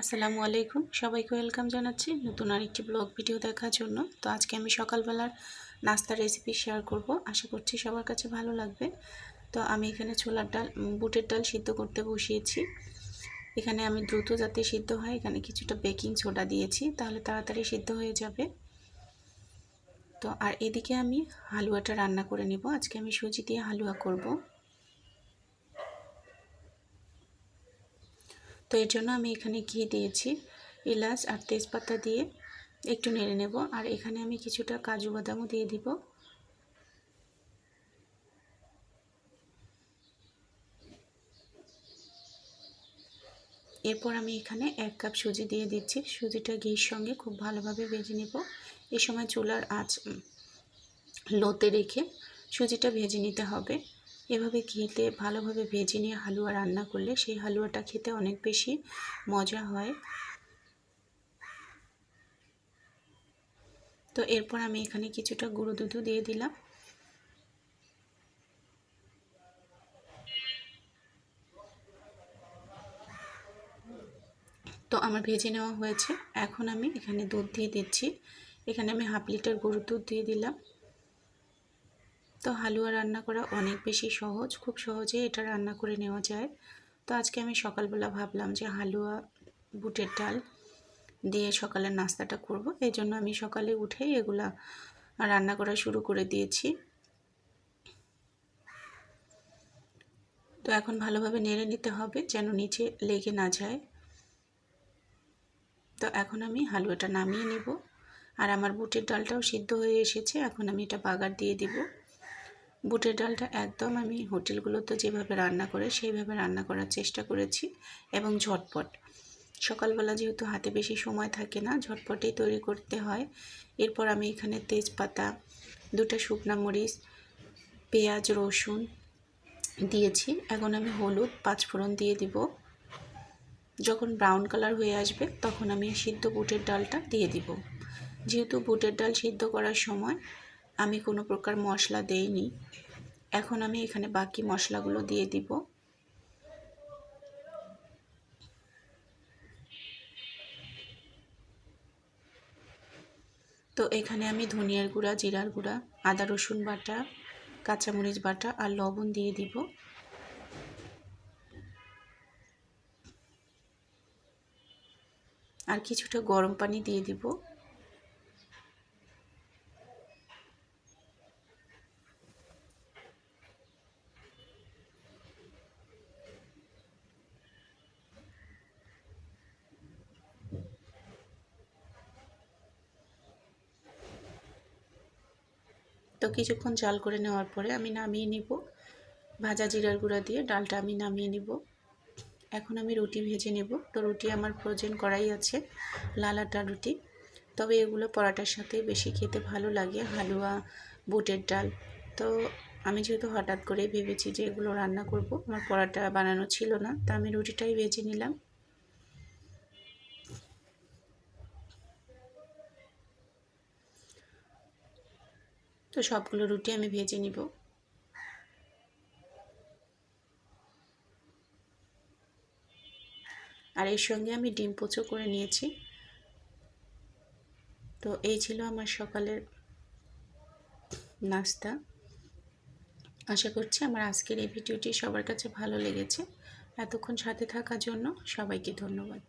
আসসালামু আলাইকুম, সবাইকে ওয়েলকাম জানাচ্ছি নতুন আরেকটি ব্লগ ভিডিও দেখার জন্য। তো আজকে আমি সকালবেলার নাস্তার রেসিপি শেয়ার করব, আশা করছি সবার কাছে ভালো লাগবে। তো আমি এখানে ছোলার ডাল বুটের ডাল সিদ্ধ করতে বসিয়েছি। এখানে আমি দ্রুত যাতে সিদ্ধ হয় এখানে কিছুটা বেকিং সোডা দিয়েছি, তাহলে তাড়াতাড়ি সিদ্ধ হয়ে যাবে। তো আর এদিকে আমি হালুয়াটা রান্না করে নেব। আজকে আমি সুজি দিয়ে হালুয়া করব। তো এর জন্য আমি এখানে ঘি দিয়েছি, এলাচ আর তেজপাতা দিয়ে একটু নেড়ে নেব। আর এখানে আমি কিছুটা কাজু বাদামও দিয়ে দিব। এরপর আমি এখানে 1 কাপ সুজি দিয়ে দিচ্ছি। সুজিটা ঘির সঙ্গে খুব ভালোভাবে ভেজে নেব। এই সময় চুলার আঁচ লোতে রেখে সুজিটা ভেজে নিতে হবে। এভাবে ঘিতে ভালোভাবে ভেজে নিয়ে হালুয়া রান্না করলে সেই হালুয়াটা খেতে অনেক বেশি মজা হয়। তো এরপর আমি এখানে কিছুটা গুঁড়ো দুধও দিয়ে দিলাম। তো আমার ভেজে নেওয়া হয়েছে। এখন আমি এখানে দুধ দিয়ে দিচ্ছি। এখানে আমি হাফ লিটার গরুর দুধ দিয়ে দিলাম। তো হালুয়া রান্না করা অনেক বেশি সহজ, খুব সহজেই এটা রান্না করে নেওয়া যায়। তো আজকে আমি সকালবেলা ভাবলাম যে হালুয়া বুটের ডাল দিয়ে সকালের নাস্তাটা করব। এই জন্য আমি সকালে উঠেই এগুলা রান্না করা শুরু করে দিয়েছি। তো এখন ভালোভাবে নেড়ে নিতে হবে যেন নিচে লেগে না যায়। তো এখন আমি হালুয়াটা নামিয়ে নেব। আর আমার বুটের ডালটাও সিদ্ধ হয়ে এসেছে। এখন আমি এটা বাগার দিয়ে দিব। বুটের ডালটা একদম আমি হোটেলগুলোতে যেভাবে রান্না করে সেইভাবে রান্না করার চেষ্টা করেছি এবং ঝটপট। সকালবেলা যেহেতু হাতে বেশি সময় থাকে না, ঝটপটেই তৈরি করতে হয়। এরপর আমি এখানে তেজপাতা, 2টা শুকনা মরিচ, পেঁয়াজ, রসুন দিয়েছি। এখন আমি হলুদ, 5 ফোড়ন দিয়ে দিব। যখন ব্রাউন কালার হয়ে আসবে তখন আমি সিদ্ধ বুটের ডালটা দিয়ে দিব। যেহেতু বুটের ডাল সিদ্ধ করার সময় আমি কোনো প্রকার মশলা দেইনি, এখন আমি এখানে বাকি মশলাগুলো দিয়ে দিব। তো এখানে আমি ধনিয়ার গুঁড়া, জিরার গুঁড়া, আদা রসুন বাটা, কাঁচামরিচ বাটা আর লবণ দিয়ে দিব। আর কিছুটা গরম পানি দিয়ে দিব। তো কিছুক্ষণ জাল করে নেওয়ার পরে আমি নামিয়ে নিব। ভাজা জিরার গুঁড়া দিয়ে ডালটা আমি নামিয়ে নিব। এখন আমি রুটি ভেজে নেব। তো রুটি আমার ফ্রোজেন করাই আছে, লাল আটার রুটি। তবে এগুলো পরাটার সাথে বেশি খেতে ভালো লাগে, হালুয়া বুটের ডাল। তো আমি যেহেতু হঠাৎ করে ভেবেছি যে এগুলো রান্না করব, আমার পরাটা বানানো ছিল না, তা আমি রুটিটাই ভেজে নিলাম। তো সবগুলো রুটি আমি ভেজে নিব। আর এর সঙ্গে আমি ডিম পোচো করে নিয়েছি। তো এই ছিল আমার সকালের নাস্তা। আশা করছি আমার আজকের এই ভিডিওটি সবার কাছে ভালো লেগেছে। এতক্ষণ সাথে থাকার জন্য সবাইকে ধন্যবাদ।